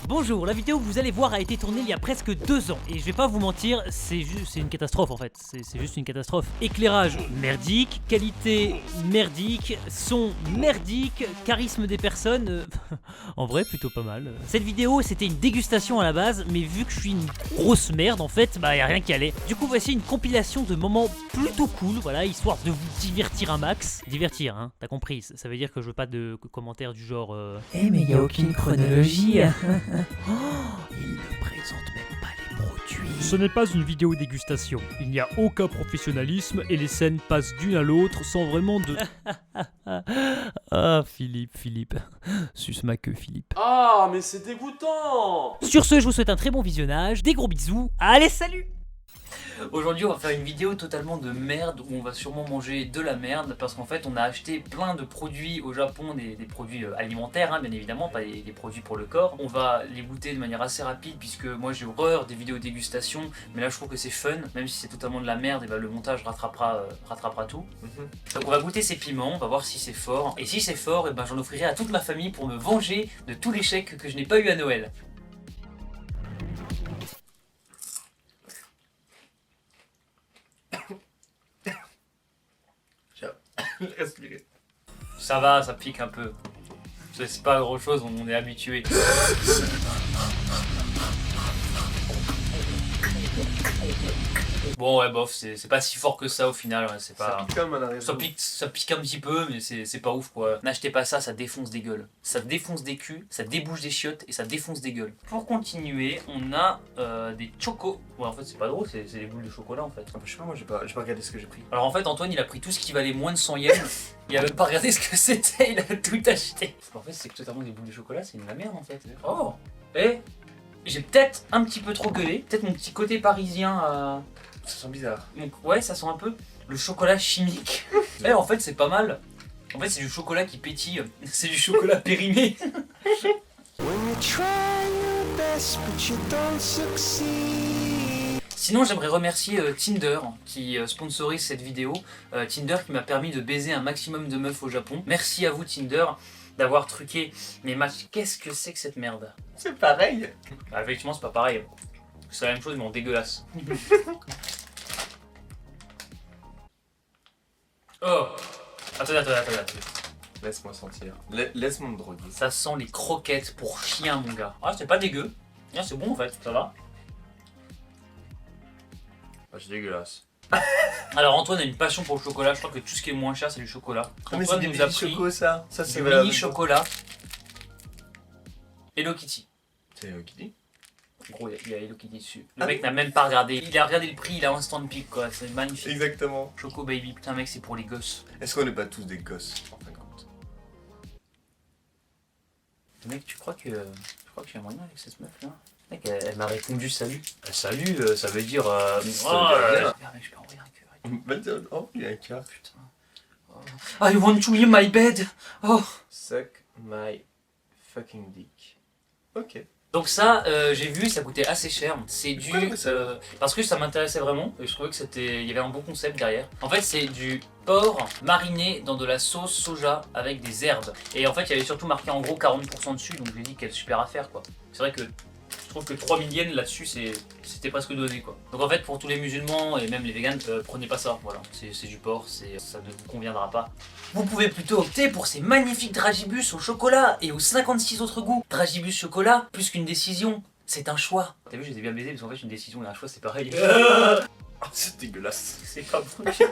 Bonjour, la vidéo que vous allez voir a été tournée il y a presque 2 ans et je vais pas vous mentir, c'est une catastrophe en fait, c'est juste une catastrophe. Éclairage merdique, qualité merdique, son merdique, charisme des personnes, en vrai plutôt pas mal. Cette vidéo c'était une dégustation à la base, mais vu que je suis une grosse merde en fait, bah y a rien qui allait. Du coup voici une compilation de moments plutôt cool, voilà, histoire de vous divertir un max. Divertir, hein, t'as compris, ça veut dire que je veux pas de commentaires du genre Eh mais y a aucune chronologie. Oh, il ne présente même pas les produits. Ce n'est pas une vidéo dégustation. Il n'y a aucun professionnalisme et les scènes passent d'une à l'autre sans vraiment de... Ah, Philippe. Suce ma queue, Philippe. Ah, mais c'est dégoûtant! Sur ce, je vous souhaite un très bon visionnage, des gros bisous, allez salut! Aujourd'hui on va faire une vidéo totalement de merde où on va sûrement manger de la merde parce qu'en fait on a acheté plein de produits au Japon, des produits alimentaires hein, bien évidemment, pas des produits pour le corps. On va les goûter de manière assez rapide puisque moi j'ai horreur des vidéos dégustation, mais là je trouve que c'est fun, même si c'est totalement de la merde, et bah, le montage rattrapera tout. Donc on va goûter ces piments, on va voir si c'est fort, et si c'est fort, et ben j'en offrirai à toute ma famille pour me venger de tous les chèques que je n'ai pas eu à Noël. Respirer. Ça va, ça pique un peu. C'est pas grand chose, on est habitué. Bon ouais bof, c'est pas si fort que ça au final, ouais, c'est pas... Ça pique comme à l'arrière. Ça pique un petit peu, mais c'est pas ouf quoi. N'achetez pas ça, ça défonce des gueules. Ça défonce des culs, ça débouche des chiottes et ça défonce des gueules. Pour continuer, on a des chocos. Ouais en fait c'est pas drôle, c'est des boules de chocolat en fait. Ah bah, je sais pas, moi j'ai pas regardé ce que j'ai pris. Alors en fait Antoine il a pris tout ce qui valait moins de 100 yens. Il a même pas regardé ce que c'était, il a tout acheté. En fait c'est totalement des boules de chocolat, c'est de la merde en fait. Oh. Et j'ai peut-être un petit peu trop gueulé, peut-être mon petit côté parisien Ça sent bizarre. Donc ouais, ça sent un peu le chocolat chimique. Eh en fait c'est pas mal. En fait c'est du chocolat qui pétille, c'est du chocolat périmé. Sinon j'aimerais remercier Tinder qui sponsorise cette vidéo. Tinder qui m'a permis de baiser un maximum de meufs au Japon. Merci à vous Tinder d'avoir truqué mes matchs. Qu'est-ce que c'est que cette merde? C'est pareil. Bah, effectivement c'est pas pareil. C'est la même chose mais en dégueulasse. Oh! Attends. Laisse-moi sentir. Laisse-moi me droguer. Ça sent les croquettes pour chien, mon gars. Ah, c'est pas dégueu. Ah, c'est bon en fait, ça va. Ah, c'est dégueulasse. Alors, Antoine a une passion pour le chocolat. Je crois que tout ce qui est moins cher, c'est du chocolat. Ah, mais c'est Antoine des nous a petits pris chocos ça. Ça c'est du mini chocolat. Hello Kitty. C'est qui dit? Gros, il y a Hello Kitty dessus. Le mec n'a même pas regardé. Il a regardé le prix, il a instant pic quoi. C'est magnifique. Exactement. Choco baby. Putain, mec, c'est pour les gosses. Est-ce qu'on n'est pas tous des gosses en fin de compte? Mec, tu crois que tu as moyen avec cette meuf là? Mec, elle m'a répondu salut. Salut, ça veut dire. Mec, je peux envoyer un cœur. Oh, il y a un cœur. Putain. Oh. I want to hear my bed. Oh. Suck my fucking dick. Ok. Donc ça, j'ai vu, ça coûtait assez cher. C'est du... Pourquoi ça parce que ça m'intéressait vraiment et je trouvais que il y avait un bon concept derrière. En fait, c'est du porc mariné dans de la sauce soja avec des herbes. Et en fait, il y avait surtout marqué en gros 40% dessus, donc j'ai dit quelle super affaire quoi. C'est vrai que je trouve que 3000 yens là-dessus, c'était presque donné quoi. Donc en fait, pour tous les musulmans et même les véganes, prenez pas ça, voilà. C'est du porc, ça ne vous conviendra pas. Vous pouvez plutôt opter pour ces magnifiques dragibus au chocolat et aux 56 autres goûts. Dragibus chocolat, plus qu'une décision, c'est un choix. T'as vu, je les ai bien baisés parce qu'en fait, une décision et un choix, c'est pareil. Ah, c'est dégueulasse. C'est pas bon du tout.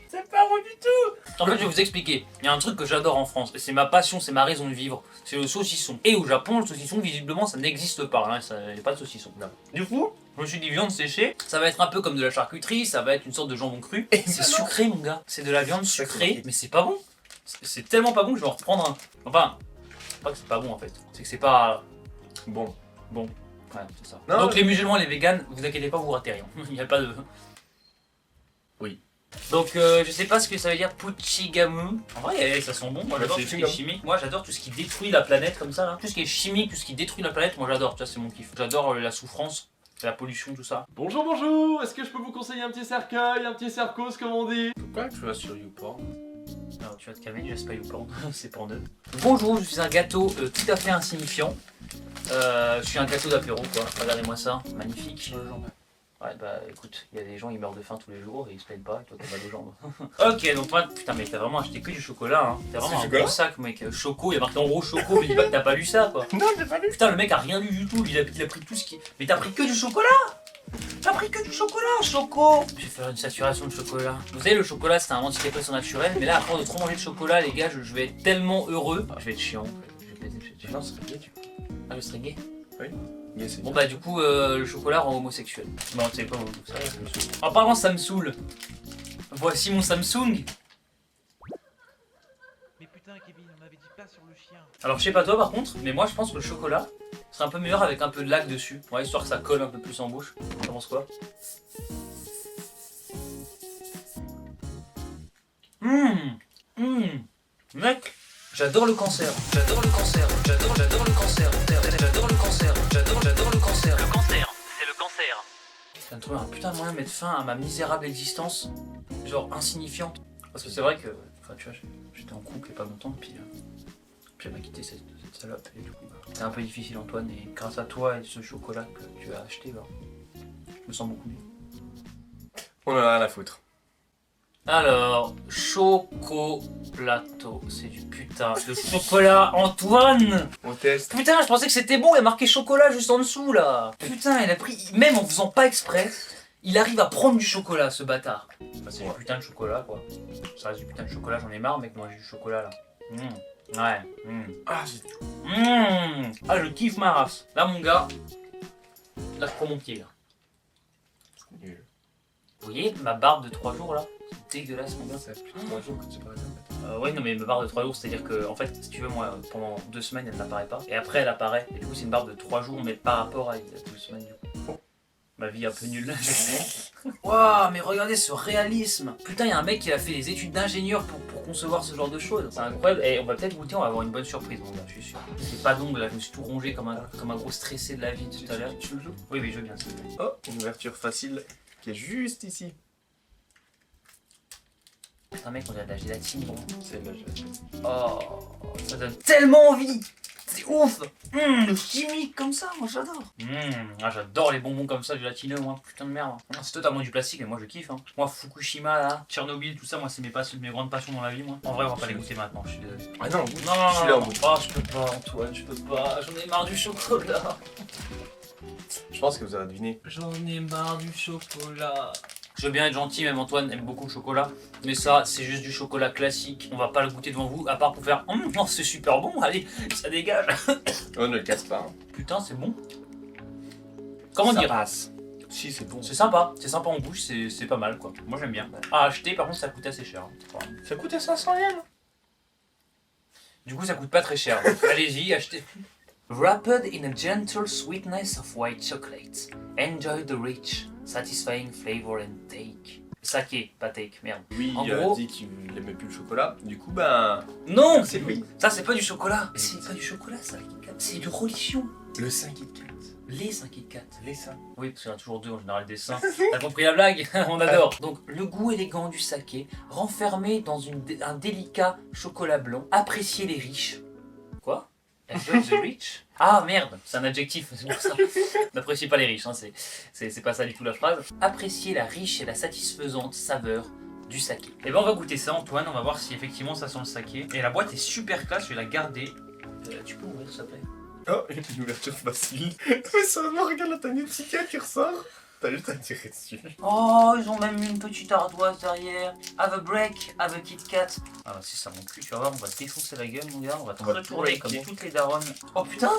C'est pas bon du tout. En fait, je vais vous expliquer. Il y a un truc que j'adore en France, et c'est ma passion, c'est ma raison de vivre. C'est le saucisson. Et au Japon, le saucisson, visiblement, ça n'existe pas. Hein, il n'y a pas de saucisson. Non. Du coup, je me suis dit viande séchée, ça va être un peu comme de la charcuterie, ça va être une sorte de jambon cru. Et c'est sucré, mon gars. C'est de la viande sucrée, mais c'est pas bon. C'est tellement pas bon que je vais en reprendre un. Enfin, pas que c'est pas bon en fait. C'est que c'est pas Bon. bon. Ouais, c'est ça. Non, donc mais... les musulmans, les véganes, vous inquiétez pas, vous ratez rien. Il n'y a pas de... Oui. Donc je sais pas ce que ça veut dire Puchigamu. En vrai ça sent bon, moi j'adore tout ce qui est chimique. Moi j'adore tout ce qui détruit la planète comme ça là. Tout ce qui est chimique, tout ce qui détruit la planète, moi j'adore, tu vois, c'est mon kiff. J'adore la souffrance, la pollution, tout ça. Bonjour, est-ce que je peux vous conseiller un petit cercueil, un petit cercos comme on dit? Pourquoi tu vas sur YouPorn? Alors tu vas te calmer, je sais pas YouPorn, c'est porn. Bonjour, je suis un gâteau tout à fait insignifiant. Je suis un gâteau d'apéro quoi, regardez-moi ça, magnifique. Ouais bah écoute, il y a des gens ils meurent de faim tous les jours et ils se plaignent pas et toi t'as mal aux jambes. Ok donc toi, putain mais t'as vraiment acheté que du chocolat hein. T'as vraiment un gros sac mec, choco, il y a marqué en gros choco, mais dis pas que t'as pas lu ça quoi. Non, j'ai pas lu. Putain le mec a rien lu du tout, il a pris tout ce qui... Mais t'as pris que du chocolat. T'as pris que du chocolat, choco. Je vais faire une saturation de chocolat. Vous savez le chocolat c'est un antidépresseur naturel, mais là à force de trop manger de chocolat les gars, je vais être tellement heureux. Je vais être chiant, je vais péter. Non, c'est gay, tu vois. Ah je serais gay. Gay, c'est Bon bah du coup le chocolat rend homosexuel. Non tu sais pas ça. Apparemment ça me saoule. Voici mon Samsung. Mais putain, Kevin, on m'avait dit pas sur le chien. Alors je sais pas toi par contre, mais moi je pense que le chocolat serait un peu meilleur avec un peu de laque dessus. Ouais, histoire que ça colle un peu plus en bouche. Tu penses quoi? Mec, j'adore le cancer. J'adore le cancer. J'adore le cancer. J'adore le cancer. J'adore le cancer. Le cancer, c'est le cancer. Je viens de trouver un putain de moyen de mettre fin à ma misérable existence. Genre insignifiante. Parce que c'est vrai que, enfin tu vois, j'étais en couple il y a pas longtemps, puis elle m'a quitté cette salope et du coup bah, c'était un peu difficile Antoine et grâce à toi et ce chocolat que tu as acheté bah, je me sens beaucoup mieux. On en a rien à foutre. Alors, chocolato, c'est du putain de chocolat Antoine. On teste. Putain je pensais que c'était bon, il y a marqué chocolat juste en dessous là. Putain il a pris, même en faisant pas exprès, il arrive à prendre du chocolat ce bâtard. Bah, c'est du putain de chocolat quoi. Ça reste du putain de chocolat, j'en ai marre mec, moi j'ai du chocolat là. Ouais. Ah, Ah, je kiffe ma race. Là, mon gars, là, je prends mon pied. Là. c'est nul. Vous voyez ma barbe de 3 jours là? C'est dégueulasse, mon gars. Ça fait plus de 3 jours que tu parles en fait. Ouais, non, mais ma barbe de 3 jours, c'est-à-dire que, en fait, si tu veux, moi, pendant 2 semaines, elle n'apparaît pas. Et après, elle apparaît. Et du coup, c'est une barbe de 3 jours, mais par rapport à 2 semaines, du coup. Ma vie est un peu nulle là. Waouh, mais regardez ce réalisme. Putain, il y a un mec qui a fait des études d'ingénieur pour concevoir ce genre de choses. C'est incroyable. Et on va peut-être goûter, on va avoir une bonne surprise, mon gars, je suis sûr. J'ai pas d'ongles là, je me suis tout rongé comme un gros stressé de la vie tout à l'heure. Tu le joues? Oui, je veux bien. Oh, une ouverture facile qui est juste ici. Putain, mec, on dirait de la gélatine, bon. C'est là, Oh, ça donne tellement envie. C'est ouf. Le chimique comme ça, moi j'adore. Ah, j'adore les bonbons comme ça, gélatineux, moi, putain de merde. C'est totalement du plastique, mais moi je kiffe. Hein. Moi, Fukushima, là, Tchernobyl, tout ça, moi c'est mes grandes passions dans la vie, moi. En vrai, on va pas les goûter maintenant, je suis désolé. Ah non, Non, je suis là en bout. Oh, je peux pas, Antoine, je peux pas. J'en ai marre du chocolat. Je pense que vous avez deviné. J'en ai marre du chocolat. Je veux bien être gentil, même Antoine aime beaucoup le chocolat. Mais ça, c'est juste du chocolat classique. On va pas le goûter devant vous, à part pour faire non, c'est super bon, allez, ça dégage. On ne le casse pas. Hein. Putain, c'est bon. Comment Ça dire? passe. Si, c'est bon. C'est sympa en bouche, c'est pas mal quoi. Moi j'aime bien. À acheter, par contre, ça coûte assez cher. Ça coûtait 500 yens. Du coup, ça coûte pas très cher. Donc, allez-y, achetez. Wrapped in a gentle sweetness of white chocolate. Enjoy the rich, satisfying flavor and take. Saké, pas take, merde. Oui, En il a gros- dit qu'il aimait plus le chocolat. Du coup, ben. Non, C'est lui. ça c'est pas du chocolat. C'est pas du chocolat ça, Kit Kat. C'est du religion. Le 5 Kit Kat. Les 5 Kit Kat. Les 5. Oui, parce qu'il y en a toujours 2 en général des seins. T'as compris la blague? On adore. Donc, le goût élégant du saké, renfermé dans un délicat chocolat blanc. Appréciez les riches. Quoi? Enjoy the rich? Ah merde, c'est un adjectif, c'est pour ça. N'appréciez pas les riches, hein, c'est pas ça du tout la phrase. Appréciez la riche et la satisfaisante saveur du saké. Et ben on va goûter ça, Antoine, on va voir si effectivement ça sent le saké. Et la boîte est super classe, je vais la garder. Tu peux ouvrir s'il te plaît? Oh, une ouverture facile. Mais seulement, regarde là, t'as une étiquette qui ressort. T'as juste à tirer dessus. Oh, ils ont même mis une petite ardoise derrière. Have a break, have a Kit Kat. Ah bah si ça mon cul, tu vas voir, on va te défoncer la gueule mon gars, on va te On va te retourner comme breaker. toutes les daronnes. Oh putain,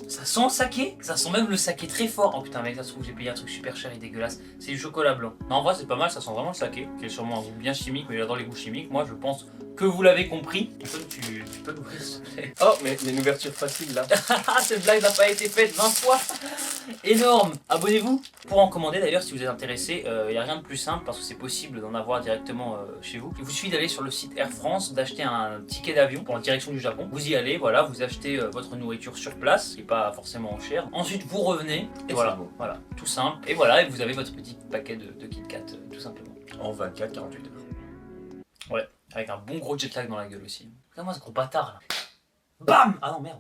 ça sent le saké. Ça sent même le saké très fort. Oh putain mec, ça se trouve j'ai payé un truc super cher et dégueulasse. C'est du chocolat blanc. Non en vrai c'est pas mal, ça sent vraiment le saké, qui est sûrement un goût bien chimique, mais j'adore les goûts chimiques. Moi je pense que vous l'avez compris. Antoine, tu peux l'ouvrir s'il te plaît. Oh, mais il y a une ouverture facile là. Ah, cette blague n'a pas été faite 20 fois. Énorme. Abonnez-vous pour en commander d'ailleurs si vous êtes intéressé. Il n'y a rien de plus simple parce que c'est possible d'en avoir directement chez vous. Il vous suffit d'aller sur le site Air France, d'acheter un ticket d'avion pour en direction du Japon. Vous y allez, voilà, vous achetez votre nourriture sur place, qui n'est pas forcément cher. Ensuite vous revenez et voilà, c'est bon. voilà, tout simple. Et voilà, et vous avez votre petit paquet de Kit Kat tout simplement. En 24-48 heures. Ouais, avec un bon gros jet lag dans la gueule aussi. Regarde-moi ce gros bâtard là. Bam! Ah non merde.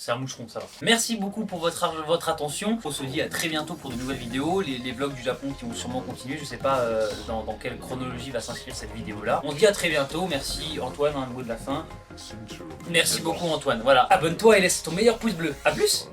C'est un moucheron, ça va. Merci beaucoup pour votre attention. On se dit à très bientôt pour de nouvelles vidéos. Les vlogs du Japon qui vont sûrement continuer. Je sais pas dans quelle chronologie va s'inscrire cette vidéo là. On se dit à très bientôt. Merci Antoine, un mot de la fin. Merci beaucoup Antoine. Voilà, abonne-toi et laisse ton meilleur pouce bleu. A plus.